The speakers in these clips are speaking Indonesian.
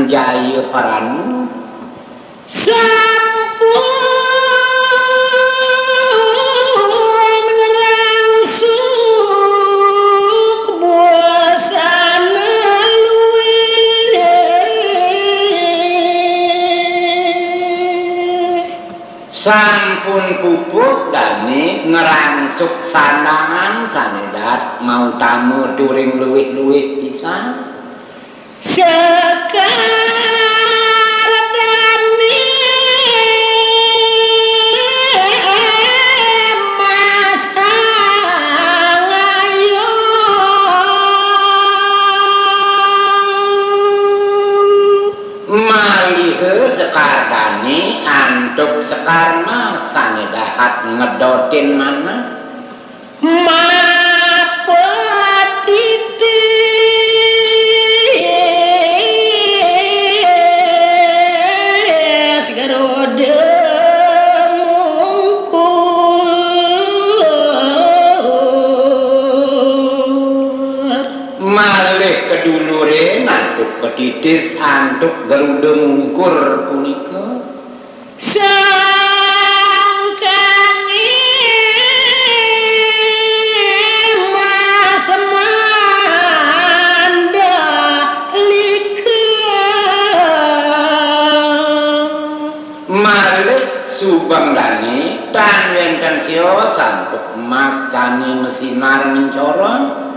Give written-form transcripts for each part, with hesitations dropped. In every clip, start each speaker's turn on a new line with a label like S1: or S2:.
S1: jaya paranu
S2: sampun ngerangsuk bosan
S1: sampun pupuk dani ngerangsuk sanangan sanedat mau tamu during luwih-luwih pisan
S2: sekar dani mas ngayo
S1: malihe sekar dani antuk sekar mas sanedat ngedotin mana malih kedulure nantuk pedidis antuk geruda mungkur punika subang dani tan wenten sio santuk emas cani mesinar mencorong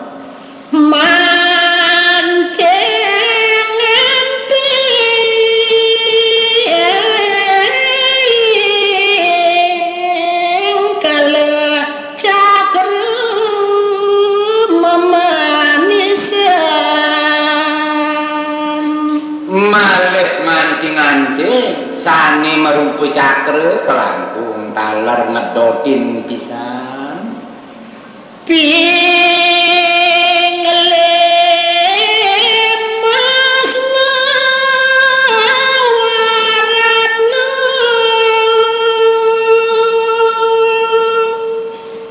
S1: sani merupa cakra kelangkung taler ngedotin pisan
S2: pinglemasna waratna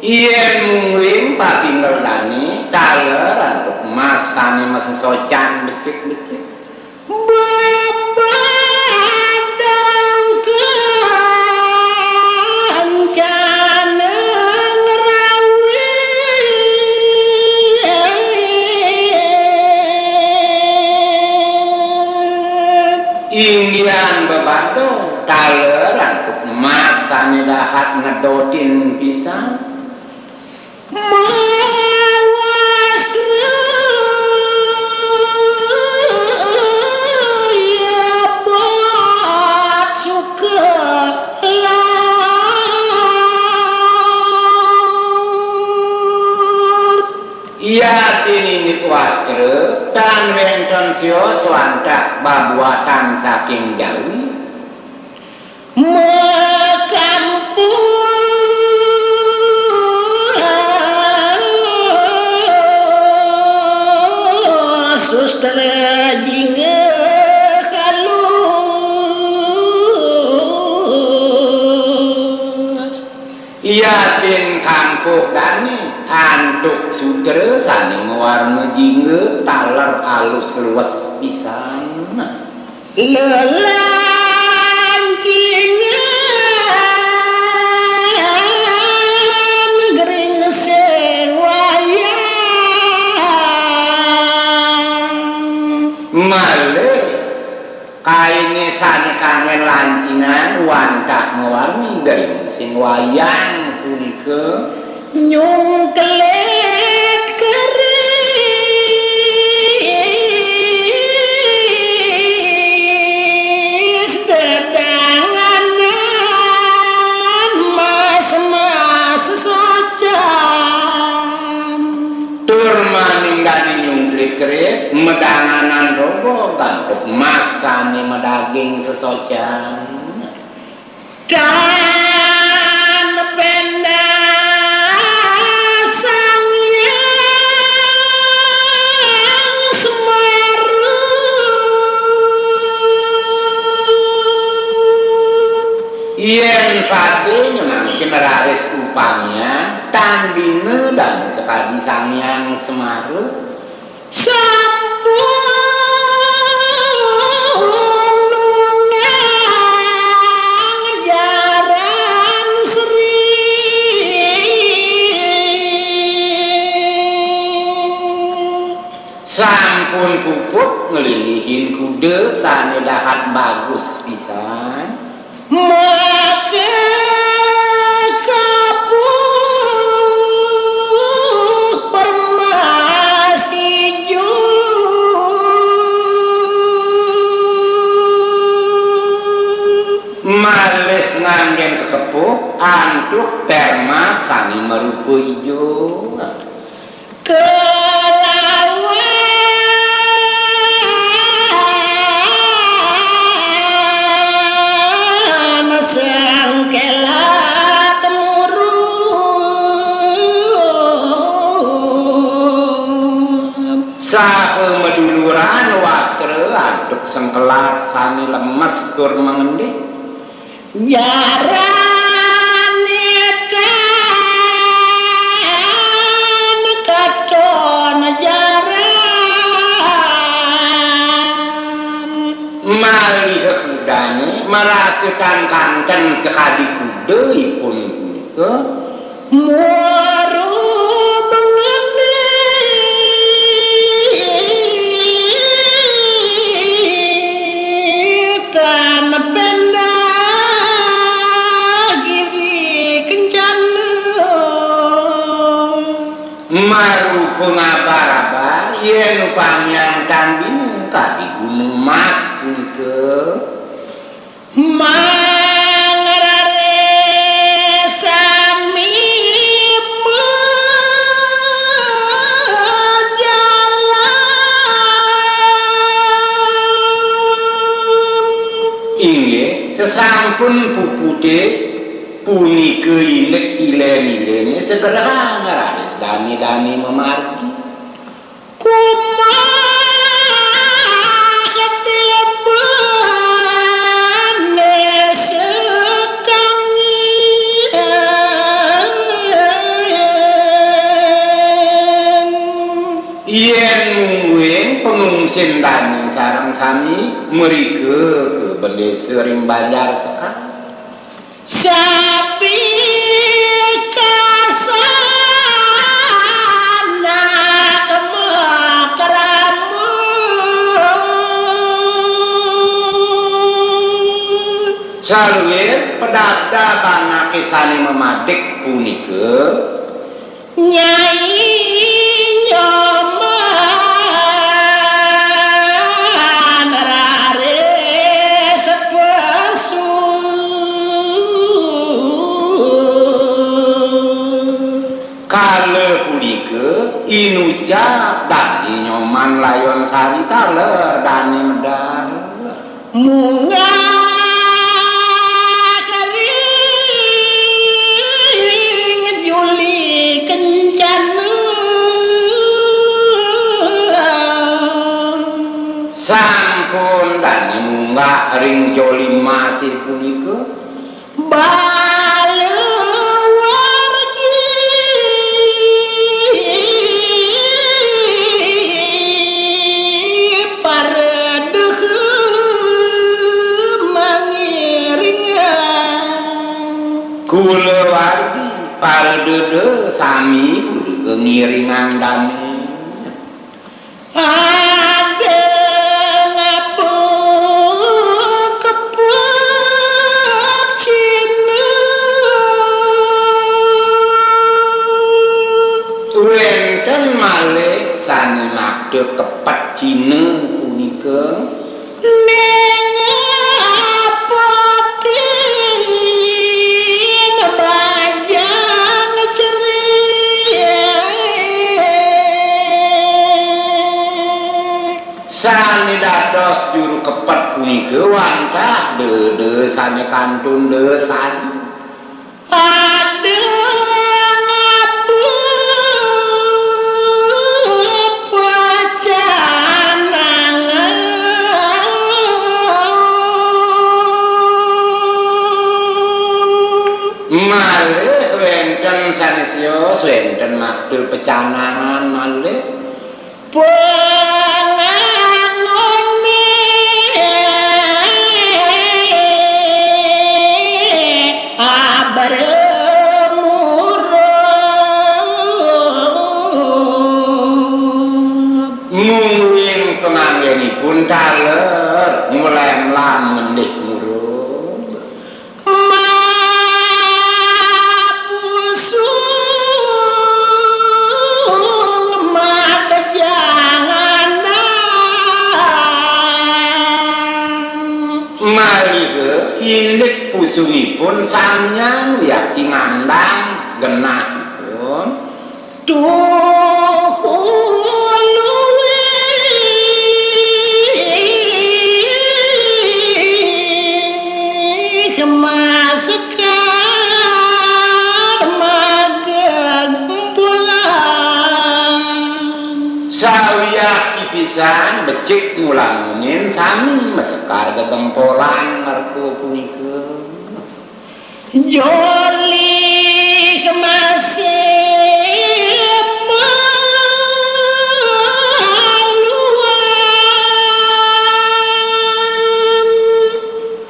S1: yen mungling papingel dani taler antuk mas sani mesesocan becik-becik inggian bebado taler antuk emas sanedahat ngedotin pisan
S2: mawas ya buat suka
S1: iya tinimik wastre tan wenten sio swantak babuatan saking jawi
S2: sustra jingga halus
S1: iya tin kampuh dani antuk sutra sani mewarna jingga taler alus luwes pisan
S2: lelancinan gering sen wayang
S1: malih kaine sani kangen lancinan wantak mewarni gering sing wayang punika
S2: nyungkelet keris dedanganan mas-mas socan
S1: tur maning dani nyungklit keris medanganan rogo gantuk mas sani medaging sesocan
S2: dan pendas sang yang semaru
S1: yen pade nyemangke meraris upamnya tandine dan sekali sang yang semaru
S2: sampun
S1: mulihin kuda sane dahat bagus pisan
S2: maka kapuh permasiju
S1: malih nganggen kekepuh antuk terma sani merupa ijo
S2: kelawan sang kelat murup
S1: sahe meduluran watre antuk sengkelak sani lemes tur mengendih
S2: jarane dan katon jaran
S1: malih kudane merasukan kanken sekali kudeipun punika
S2: muaru bengendi tan benda giri kencana
S1: marupa ngabar-abar yen upamian kambing tadi gunung mas punika
S2: mangarare sami menjalan
S1: inggih sesampun pupude punika indek ilen-ilene segera ngararis dani-dani memargi
S2: kumaha ketibane sekangien
S1: yen mungguing pengungsin dani sareng sami merike ke bende sering banjar sekali
S2: sapi kasana kemekeramu
S1: saluwir pedada bangake sane memadik punika
S2: nyai nyoman rare sepesu
S1: kale punika inucap dani nyoman layon sari taler dani medal
S2: munga ngejuli kencana
S1: sampun dani munggah ring jolim masih punika
S2: balewargi paredeh mangiringan
S1: kula wargi paredede sami punika ngiringan dani
S2: ade ngapuk keput cina
S1: wenten malih sane makde kepet Cina punika
S2: ning apotin bajang cerik
S1: sane dados juru kepet punika wantah dede sane kantun desan
S2: ada ngabuk wacanangan
S1: malih wenten sanesios wenten makdul pecanangan malih
S2: pengangone
S1: mungkin penganggenipun kali ilik pusungipun sampeyan yaki ngandang genahipun sawiyaki pisan becik ngulangin sami mesekar gegempolan merko punika
S2: joli kemasih maluan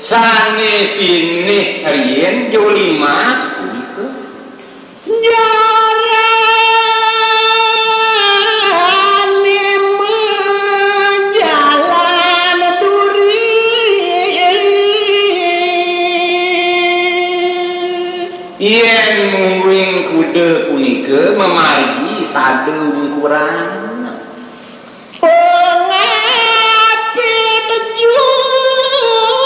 S1: sane pinih rien joli mas punika yen muwing kuda punika memargi sadeu kurang
S2: pengapit juline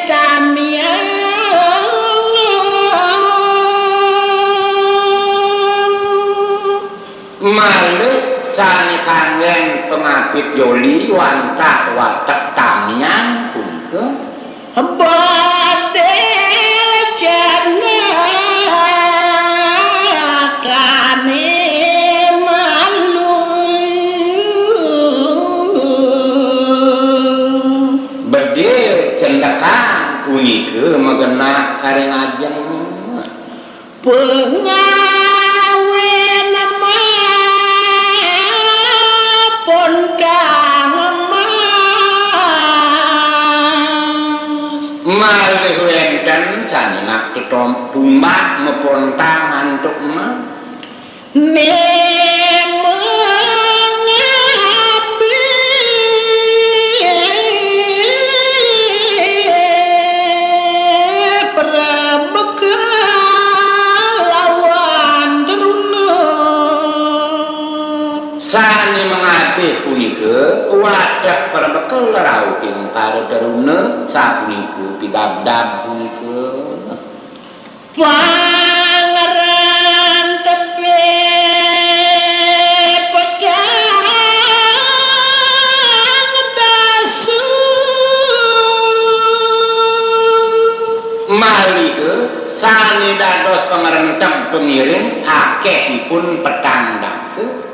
S2: tamian
S1: malih sane kangen pengapit joli wantah watek tamian punika
S2: badhe janakane malu
S1: bedil cendekan punika megenah kareng ajeng
S2: pengawen pondang
S1: malih wenten sanak tutom tumbak mepontang antuk emas sani mengabih punika wadah perbekel rauking para derune sapunika pidabdab punika
S2: pangeran tepe pedang dasu
S1: malih sani dados pangerentep pengiring akehipun pedang dasu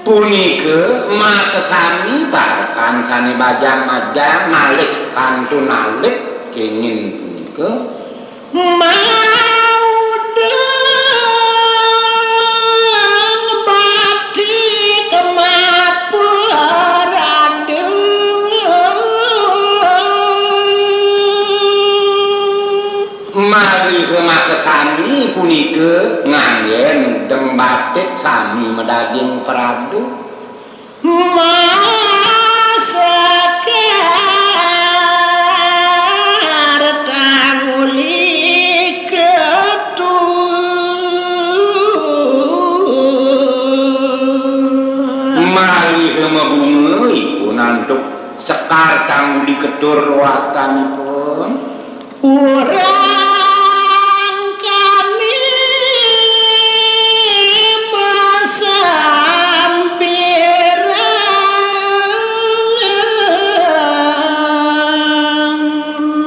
S1: punika makesani barakan sani bajang majang nalik kantun nalik kenging punika malih makesani punika nganggen dembatik sami medaging pradu
S2: masekar tanguli ketu
S1: malih mebungeipun antuk sekar tanguli ketur wastanipun
S2: urang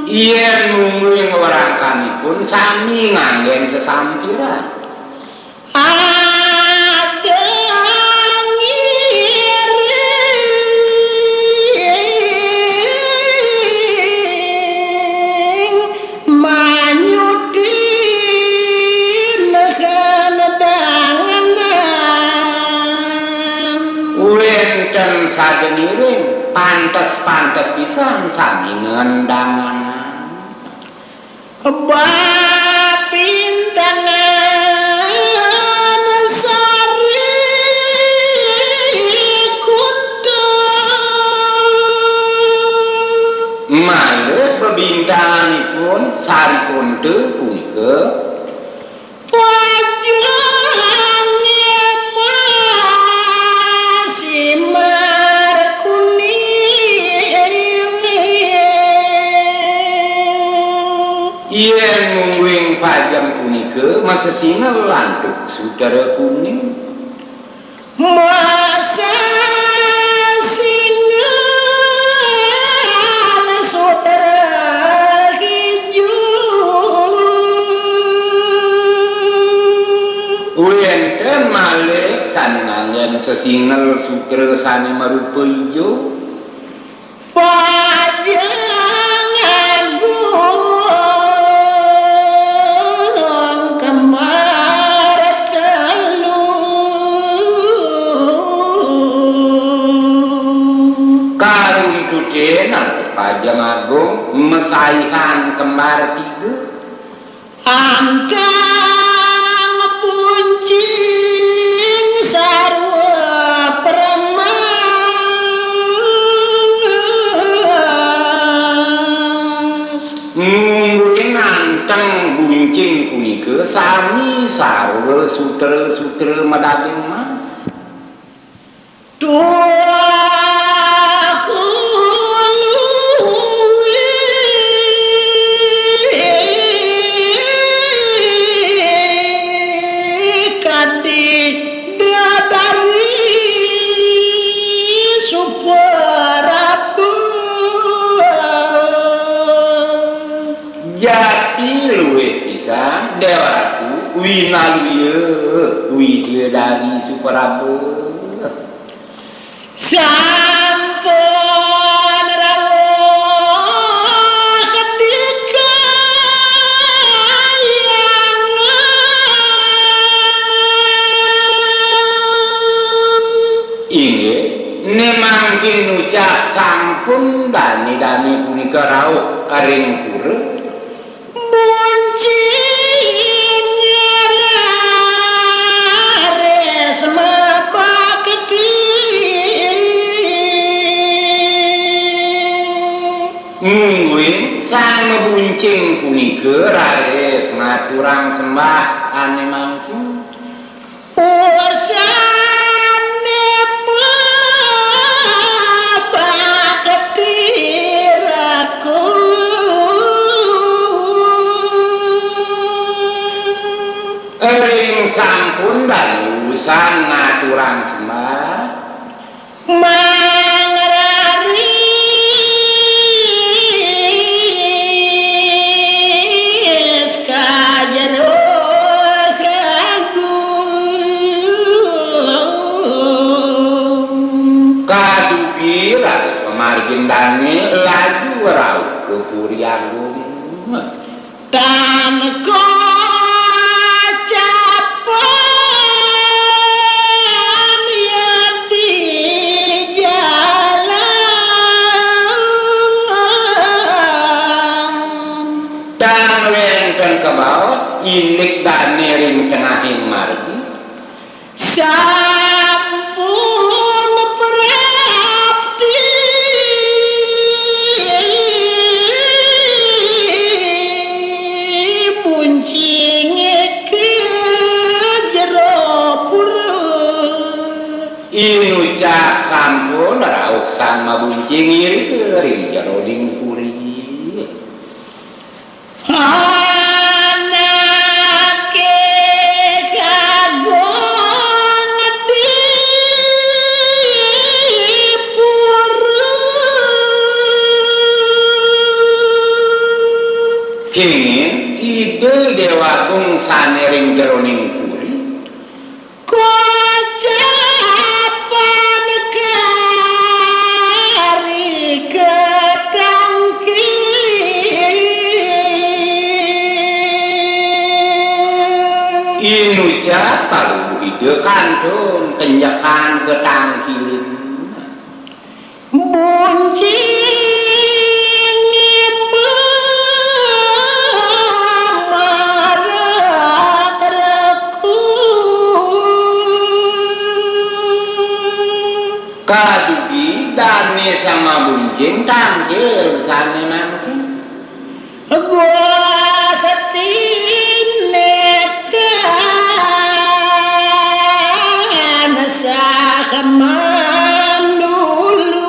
S1: yen mungling warangkanipun sami nganggen sesampiran
S2: ada ngiring manyudi legandangan
S1: wenten sadengiring pantes-pantes pisan sami ngendangan
S2: babintangan sari kuntung
S1: malih bebintanganipun sari konte punika
S2: wajahnya masih kuning.
S1: yen mungguing pajam punika masa sinel lantuk saudara kuning
S2: Masa singa saudara hijau.
S1: wenten malih sanengangen sesingel sutra sane marupa ijo
S2: Wajang agung kemar telu
S1: karun kudenan pajang agung mesaihan kembar tiga
S2: antang puncing sarwa premas
S1: mungkin anteng buncing punika sami sarwa sutra medaging mas
S2: tua
S1: jadi luwih pisan dewatu winaluye widya dari Suprabu
S2: sampun rawuh ketika
S1: inggih nemangkin ucap sampun dani punika rawuh karing pura mungguing sang ngebuncing punika rares ngaturang sembah sane mangkin ering sampun dan urusan ngaturang sembah kadugi raris pemargindane laju rauh ke Puri Agung
S2: dan kocapan yang di jalan
S1: dan wenten kebaos inik dane ring tengahing margi
S2: sampun prapti buncing ke jero pura
S1: inucap sampun rauh sama buncing iri ke ring jero ding puri
S2: anake kagon di pura
S1: kenging ide dewa gung sane ring jero ning puri
S2: kocapan kari ketangki
S1: inucap palu ide kandung kenyakan ketangkilin
S2: buncing
S1: kadugi dane sama buncing tanggil sane mangkin
S2: gua setinetan sakaman dulu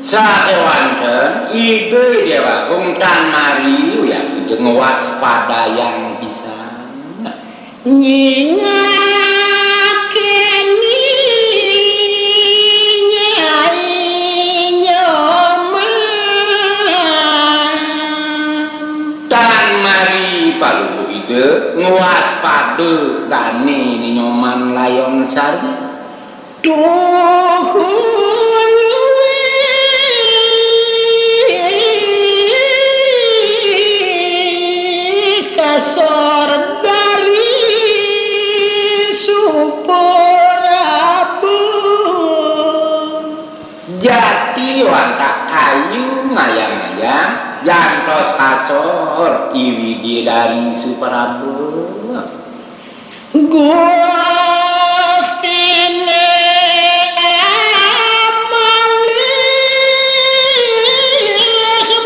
S1: saewanten ide dewa tan mari ya ide ngewaspada yang bisa
S2: nyingakeni nyai nyoman
S1: tan mari palubu ide ngewaspada dani ni nyoman layon sari
S2: tuh kasor dari supurabu
S1: jati wanta ayu ngayang-ngayang jantos kasor iwidi dari suparabu
S2: Gustine amalih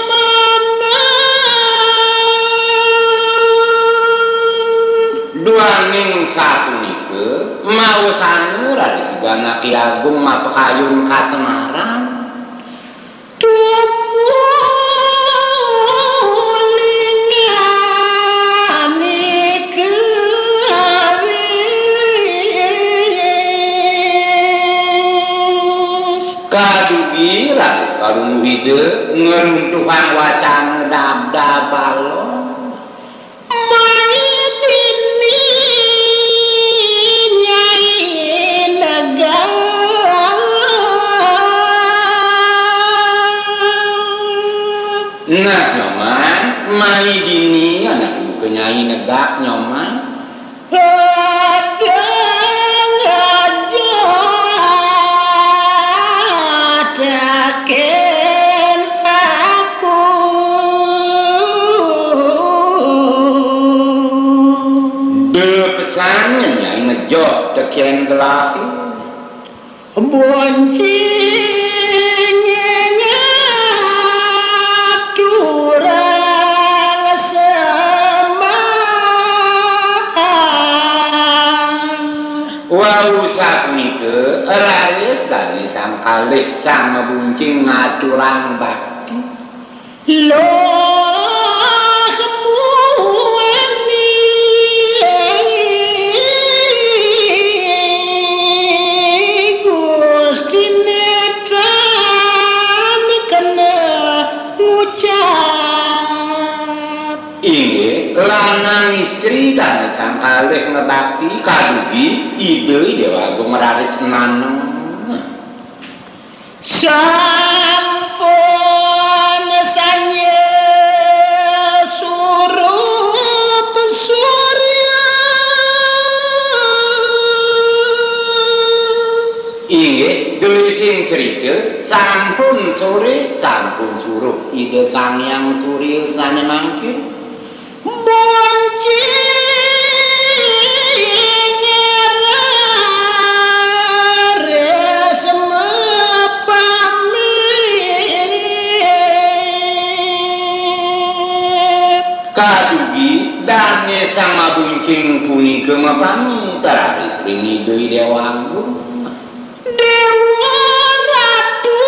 S2: mana
S1: duaning sapunike mau saner ada sigana Ki Agung mapekayun ka Semarang kadugi raris kalung wide ngeruntuhan wacana dabda balon
S2: maitini nyai negara
S1: nah nyoman mai dini anak ibu kenyai negak nyoman
S2: Taken aku
S1: de pesannya nyai ngejok teken gelahi
S2: boncengnya turang
S1: wau sapunike raris dani sang kalih sang mabuncing ngaturang bakti
S2: lo kemuani Gustine tan kena ngucap
S1: inggih lanang istri dan sang kalih ngebakti kadugi ide Dewa Agung raris naneng
S2: sampun sanye surup surya
S1: inggih gelising cerita sampun sore sampun suruh ide sang yang surya sane mangkir kadugi dane sama buncing punika mapami teraris ringi deui Dewa Agung
S2: Dewa Ratu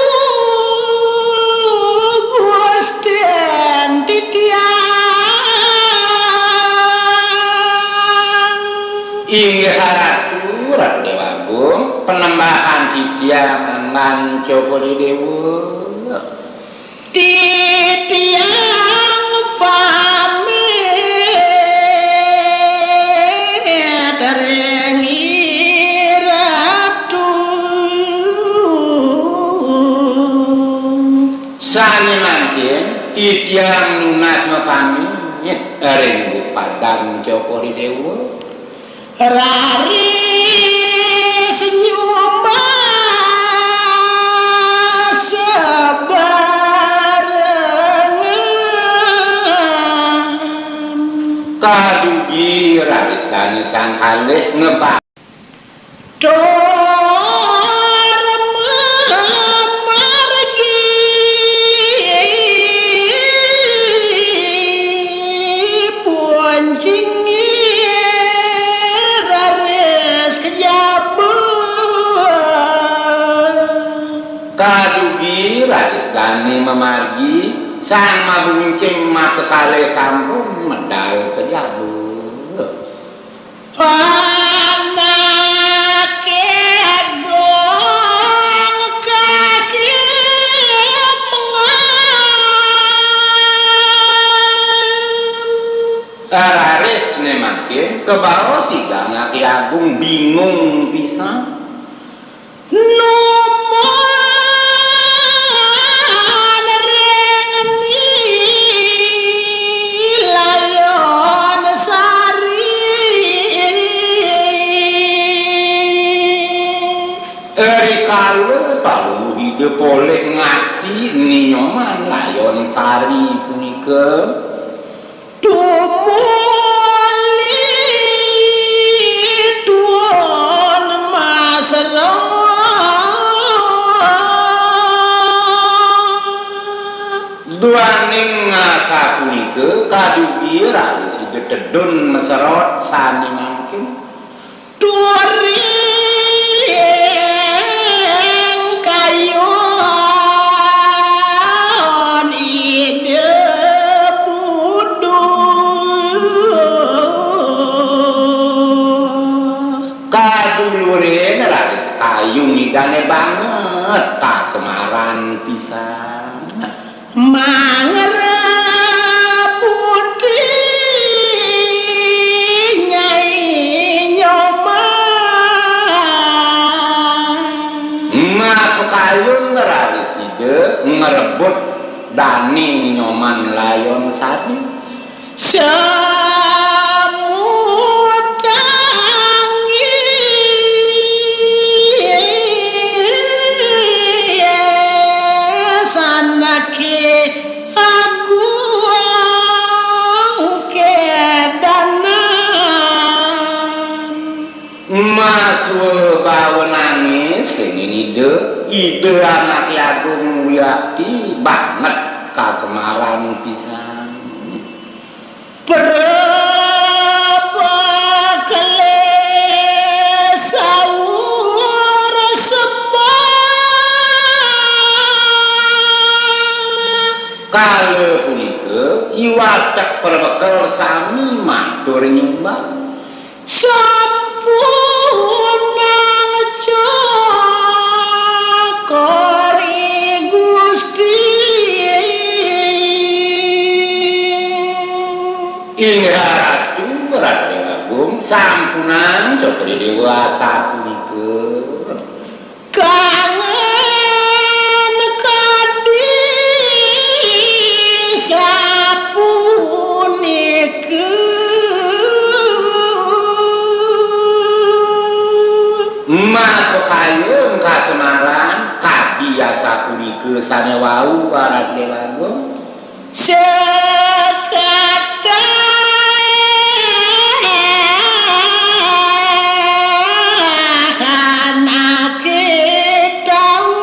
S2: Gusten titiang
S1: inggih Ratu Dewa Agung penembahan titiang ngan Cokoli Dewa
S2: titiang pamit rengi ratu
S1: sane mangkin titiang lunas mapami ring padang Cokoli Dewa
S2: rari senyum sebarengan
S1: kadugi raris dani sang kalih ngebak
S2: dor margi
S1: kadugi ratus dani memargi sang mabuncing mata kale sampun medal kejabu
S2: anak dong kaki
S1: raris ne makin kebawa si Ki Agung bingung pisan palu hidup oleh ngaksi nyoman layon sari punika
S2: tumuli tuan
S1: duaning ngasa punika kadugi rawi sida tedun meserot sani mangkin
S2: tuari kayon ide budu
S1: kaduluren raris kayung idane banget kasemaran pisan
S2: mangera putri nyai nyoman
S1: kayun raris ide ngerebut dani nyoman layon sari masuk bawa nangis kengin ide anak Ki Agung Wiyati banget kasemaran pisan
S2: Prabakale sawur semua
S1: kala punika iwatek perbekel sami matur nyumbang
S2: sampunang cakori Gusti
S1: Inggih Ratu Ratu Agung sampunan cokri dewasa punika
S2: kangen kadi sapunika
S1: maka kayung kasemaran kadi asa punika sanewau Ratu Agung
S2: sekata anak tahu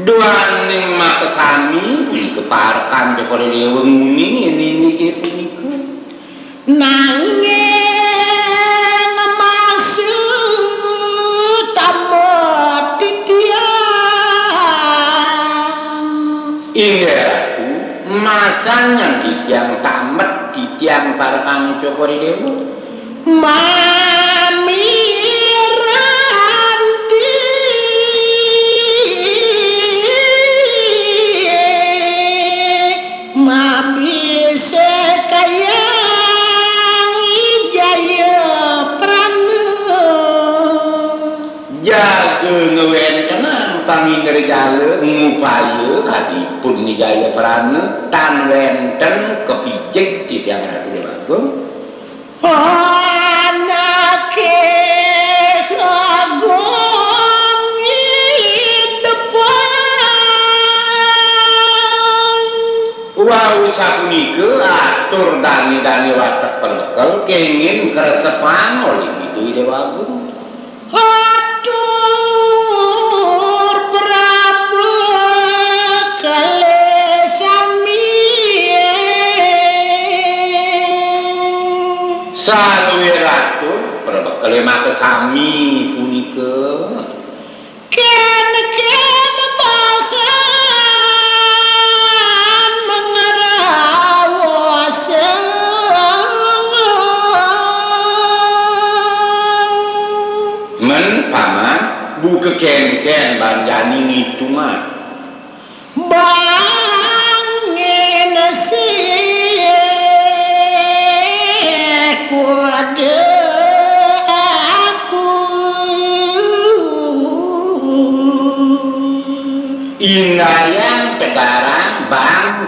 S1: duaning makesami punika parkan jepore wenguning ini punika
S2: nanging maksud tambah titian
S1: inggih Ratu masanya ditiang tamet ditiang parkan jepore dewa
S2: mami ranti mabi sekayang jaya prana
S1: jaga ngewentenan panginder jale ngupaya kadipun jaya prana tan wenten kepijik ditiang Ratu Agung
S2: anak Agung depan
S1: wau sapunika atur dani-dani watek perbekel kenging keresepan oleh Widhi Dewa Agung
S2: atur Prabu kale sami
S1: saluwe Ratu perbekel oleh mata sami punika
S2: ken bahkan mengerawat
S1: men paman buka ken banjani ngitungan
S2: bangin si kuade aku
S1: inayan tegarang bang